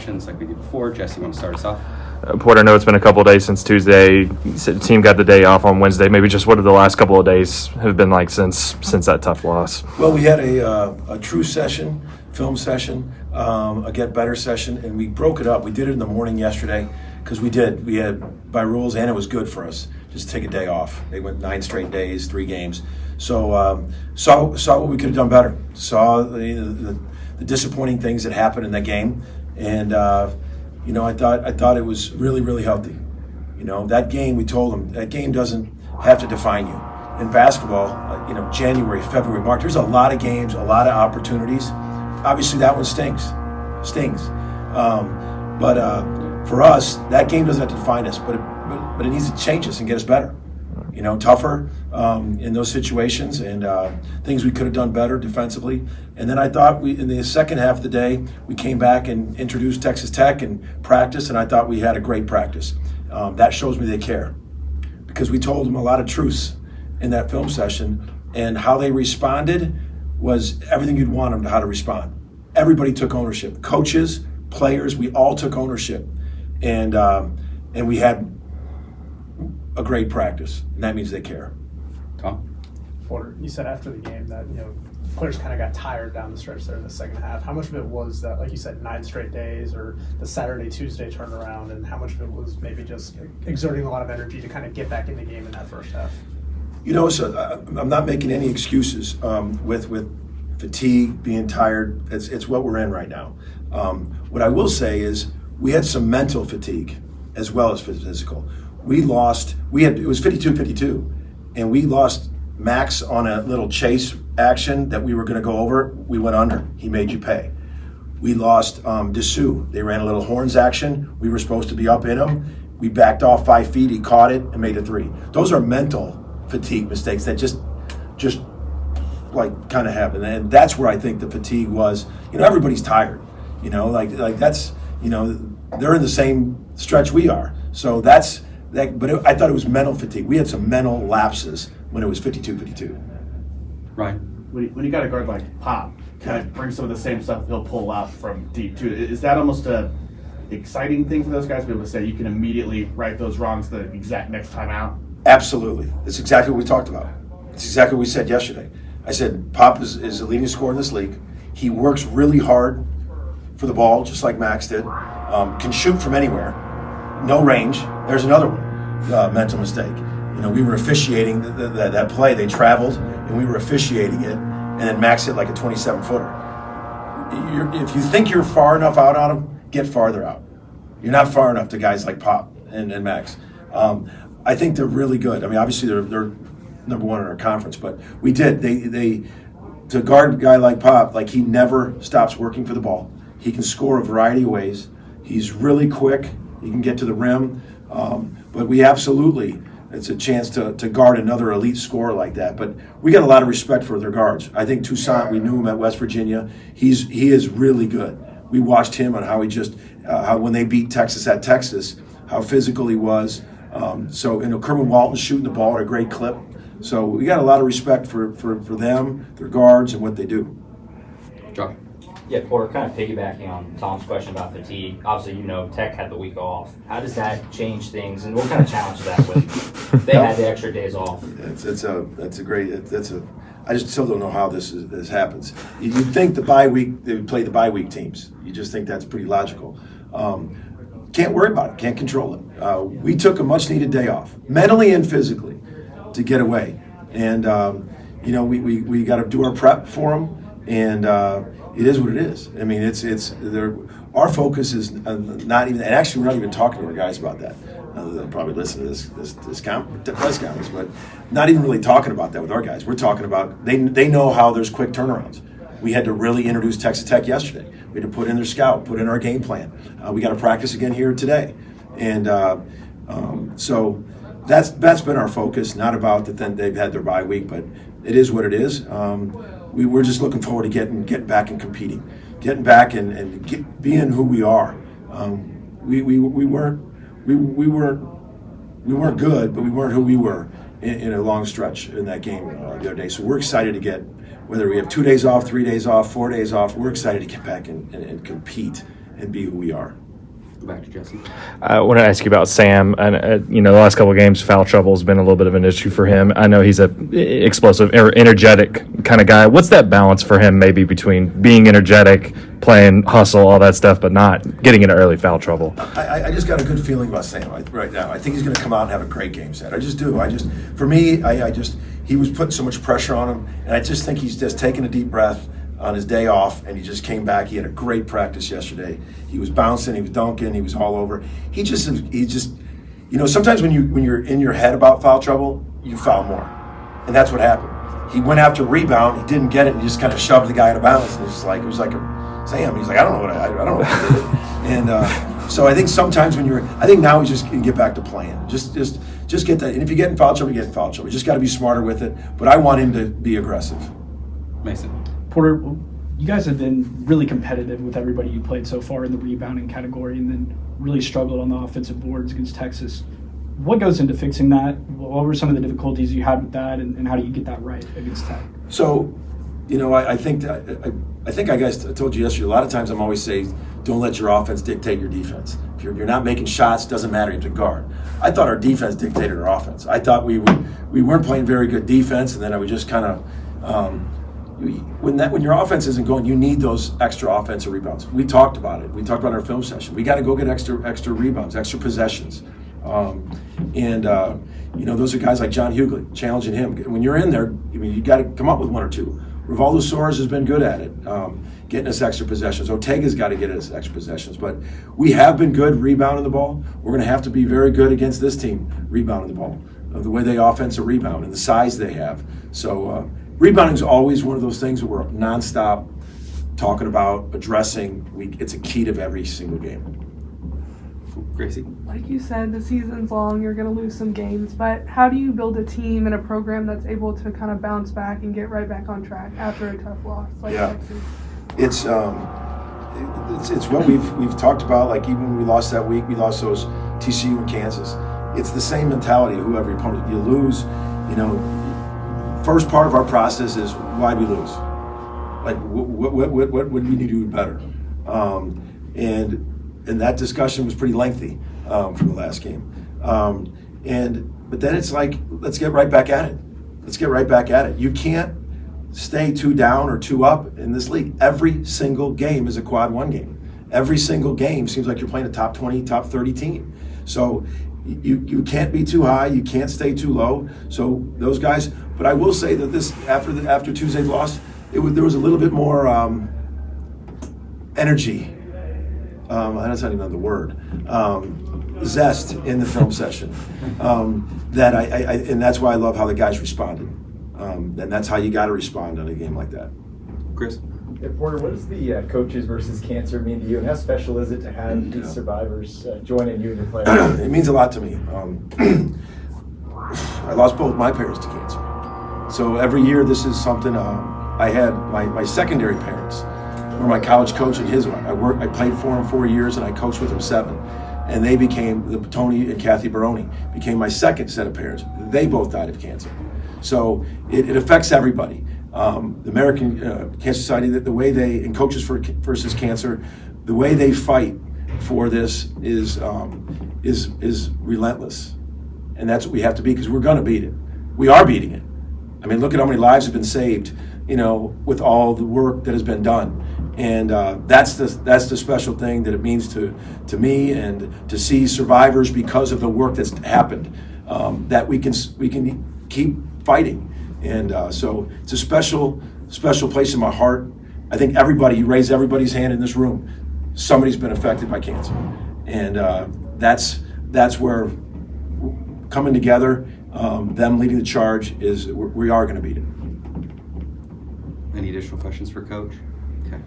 questions like we did before. Jesse, you want to start us off? Porter, I know it's been a couple of days since Tuesday. You said the team got the day off on Wednesday. Maybe just what have the last couple of days have been like since that tough loss? Well, we had a true session, film session, a get better session, and we broke it up. We did it in the morning yesterday because we had by rules, and it was good for us just to take a day off. They went 9 straight days, 3 games. So saw what we could have done better. Saw the disappointing things that happened in that game, and I thought it was really, really healthy. That game, we told them, that game doesn't have to define you. In basketball, January, February, March, there's a lot of games, a lot of opportunities. Obviously, that one stings. But for us, that game doesn't have to define us, but it needs to change us and get us better. Tougher in those situations, and things we could have done better defensively. And then I thought in the second half of the day, we came back and introduced Texas Tech and practice, and I thought we had a great practice. That shows me they care, because we told them a lot of truths in that film session, and how they responded was everything you'd want them to how to respond. Everybody took ownership. Coaches, players, we all took ownership, and we had a great practice, and that means they care. Tom? Porter, you said after the game that players kind of got tired down the stretch there in the second half. How much of it was that, like you said, 9 straight days, or the Saturday, Tuesday turnaround, and how much of it was maybe just exerting a lot of energy to kind of get back in the game in that first half? So I'm not making any excuses with fatigue, being tired. It's what we're in right now. What I will say is we had some mental fatigue as well as physical. It was 52-52, and we lost Max on a little chase action that we were going to go over. We went under. He made you pay. We lost Dessous. They ran a little horns action. We were supposed to be up in him. We backed off 5 feet. He caught it and made a 3. Those are mental fatigue mistakes that just like kind of happen, and that's where I think the fatigue was. Everybody's tired. Like that's they're in the same stretch we are. So that's. I thought it was mental fatigue. We had some mental lapses when it was 52-52. Right. When you got a guard like Pop, kind of bring some of the same stuff he'll pull out from deep too. Is that almost a exciting thing for those guys to be able to say you can immediately right those wrongs the exact next time out? Absolutely. That's exactly what we talked about. It's exactly what we said yesterday. I said Pop is the leading scorer in this league. He works really hard for the ball, just like Max did. Can shoot from anywhere. No range. There's another one. Mental mistake. We were officiating that play. They traveled, and we were officiating it, and then Max hit like a 27-footer. If you think you're far enough out on him, get farther out. You're not far enough to guys like Pop and Max. I think they're really good. Obviously they're number 1 in our conference, but we did. They to guard a guy like Pop, like he never stops working for the ball. He can score a variety of ways. He's really quick. He can get to the rim, but we absolutely, it's a chance to guard another elite scorer like that. But we got a lot of respect for their guards. I think Toussaint, we knew him at West Virginia. He is really good. We watched him on how he how when they beat Texas at Texas, how physical he was. Kerwin Walton's shooting the ball at a great clip. So we got a lot of respect for them, their guards, and what they do. John? Yeah, Porter, kind of piggybacking on Tom's question about fatigue. Obviously, Tech had the week off. How does that change things, and what kind of challenge is that with? They had the extra days off. I just still don't know how this happens. You'd think the bye week they would play the bye week teams. You just think that's pretty logical. Can't worry about it. Can't control it. We took a much needed day off, mentally and physically, to get away, and we got to do our prep for them, and. It is what it is. Our focus is not even, and actually we're not even talking to our guys about that. They'll probably listen to this press conference, but not even really talking about that with our guys. We're talking about, they know how there's quick turnarounds. We had to really introduce Texas Tech yesterday. We had to put in their scout, put in our game plan. We got to practice again here today. And so that's been our focus, not about that then they've had their bye week, but it is what it is. We're just looking forward to getting back and competing, getting back and being who we are. We weren't good, but we weren't who we were in a long stretch in that game the other day. So we're excited to get, whether we have 2 days off, 3 days off, 4 days off, we're excited to get back and compete and be who we are. Go back to Jesse. I want to ask you about Sam. And the last couple of games, foul trouble has been a little bit of an issue for him. I know he's a explosive, energetic kind of guy. What's that balance for him, maybe between being energetic, playing hustle, all that stuff, but not getting into early foul trouble? I just got a good feeling about Sam right now. I think he's going to come out and have a great game set. I just do. For me, he was putting so much pressure on him, and I just think he's just taking a deep breath on his day off, and he just came back. He had a great practice yesterday. He was bouncing, he was dunking, he was all over. He just, sometimes when you're in your head about foul trouble, you foul more, and that's what happened. He went after a rebound, he didn't get it, and he just kind of shoved the guy out of bounds. And it was like Sam. He's like, I don't know what I don't know what I did. And so I think sometimes I think now he's just gonna get back to playing. Just get that. And if you get in foul trouble, you get in foul trouble. You just got to be smarter with it. But I want him to be aggressive. Mason. Porter, you guys have been really competitive with everybody you played so far in the rebounding category, and then really struggled on the offensive boards against Texas. What goes into fixing that? What were some of the difficulties you had with that, and how do you get that right against Tech? So, I think I guys told you yesterday. A lot of times I'm always saying, don't let your offense dictate your defense. If you're not making shots, doesn't matter. You have to guard. I thought our defense dictated our offense. I thought we weren't playing very good defense, and then I would just kind of. When your offense isn't going, you need those extra offensive rebounds. We talked about it. We talked about our film session. We got to go get extra rebounds, extra possessions, those are guys like John Hughley, challenging him. When you're in there, you got to come up with one or two. Rivaldo Soares has been good at it, getting us extra possessions. Ortega's got to get us extra possessions. But we have been good rebounding the ball. We're going to have to be very good against this team rebounding the ball, the way they offensive rebound and the size they have. So. Rebounding is always one of those things that we're nonstop talking about, addressing. It's a key to every single game. Gracie? Like you said, the season's long, you're going to lose some games, but how do you build a team and a program that's able to kind of bounce back and get right back on track after a tough loss like Texas? It's what we've talked about, like even when we lost that week, we lost those TCU and Kansas. It's the same mentality of whoever your opponent. You lose, first part of our process is why we lose. Like what do we need to do better? And that discussion was pretty lengthy from the last game. But then it's like, let's get right back at it. You can't stay 2 down or 2 up in this league. Every single game is a quad 1 game. Every single game seems like you're playing a top 20, top 30 team. So you can't be too high, you can't stay too low. So those guys. But I will say that this after Tuesday's loss, there was a little bit more energy. That's not even the word. Zest in the film session. That and that's why I love how the guys responded. And that's how you got to respond on a game like that. Chris? Yeah, Porter, what does the coaches versus cancer mean to you, and how special is it to have these survivors joining you and your players? It means a lot to me. I lost both my parents to cancer. So every year, this is something I had. My secondary parents were my college coach and his wife. I played for him 4 years, and I coached with him 7. And they became, Tony and Kathy Baroni became my second set of parents. They both died of cancer. So it affects everybody. The American Cancer Society, the way they, and Coaches versus Cancer, the way they fight for this is relentless. And that's what we have to be, because we're going to beat it. We are beating it. I mean, look at how many lives have been saved, with all the work that has been done. And that's the special thing that it means to me, and to see survivors because of the work that's happened, that we can keep fighting. And so it's a special place in my heart. I think you raise everybody's hand in this room, somebody's been affected by cancer. And that's where coming together, them leading the charge, we are going to beat it. Any additional questions for Coach? Okay.